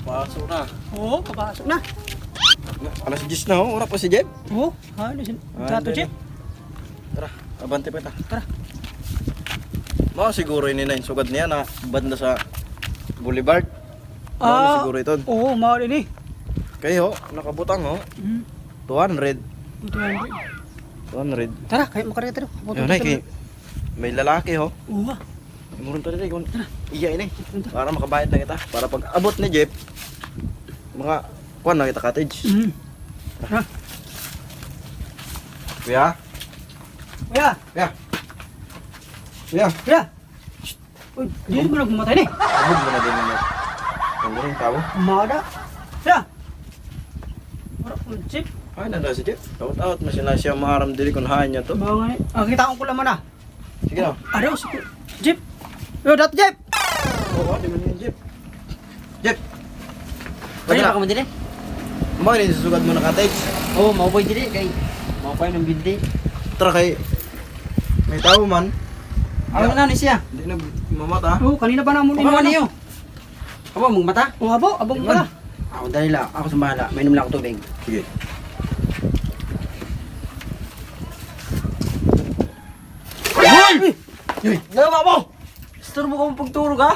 Pasok na. Oo, papasok na. Alas 10 na oh, ora pa si Jeb. Oo, halos. Gato, Jeep. Tara, abante pa ta. Tara. Mao siguro ini na sugad niya na banda sa Boulevard. Mao siguro ito. Oo, mao din eh. Kayo, nakabutang oh. 200. 200. Tara, kayo makarita rin. Yun ay, kay may lalaki ho. Oo. Murong to rin, iya ini. Para makabayad na kita. Para pag abot ni Jeep, mga kuan na kita cottage. Tara. Kuya, Kuya, kuya. Kuya, kuya. Uy, di mo nagmamatay ni. abot mo na din mo. Ano rin tao? Umada. Kuya. Wala ko Jeep. Ay, nanda si Jeep. Out mo siya maharam dili kung hahan niya to. Mga nga ni. Kita ko kulaman na. Sige na. Ano, si Jeep. Yo, dato Jeep. Oo, di man yun, Jeep. Jeep! Pwede Pwede pa ka mo dili? Mga rin, susugad mo na cottage. Oo, mauboy dili kay maupay ng bindi. Tara kay, may tao man. Ano na ni siya? Hindi na mamata. Oo, kanina ba namun Ano man niyo? Abo mong mata? Oo, abong pala. Ako dali lang, ako sa bahala. May inom lang ako tubig. Sige. Hoy! Uy! Nama mo! Gusto mo kong pagturog ha?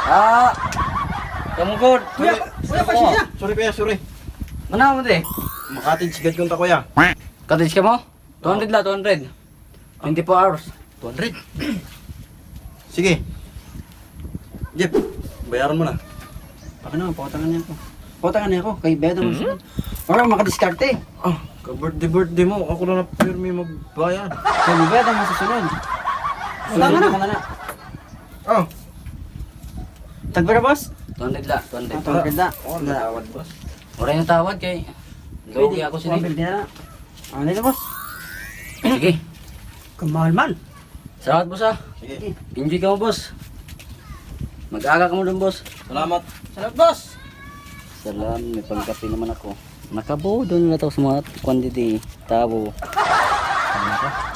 Ah! Kamu ko. Kuya, kuya, pasensya. Sorry kuya, sorry. Mana mo de? Makatid sigad kong ta kuya. Cottage ka mo? 200 la, 200. 24 hours. 200. Sige. Jeep, bayaran mo na. Baka naman, pautangan niya ako. Pautangan niya ako, kay Bedo mo sunod. Wala makadiskarte. Ah, ka-birthday mo. Ako na na-firme magbayad. Kay Bedo mo sa sunod. Pautangan na. Pautangan na. Ah, Tagbara boss? 200 la, 200. 200 la. oh, natawad boss. Wala yung tawad kay. Lugi ako sila. Ano nila boss? Sige. Kamahal-mahal. Salamat boss ha. Sige. Enjoy ka mo boss. Mag-aga ka mo dun boss. Salamat. Salamat, boss. Salamat, may pangkapi naman ako. Nakabuo doon na to sa mga quantity. Tabo. Ano ka?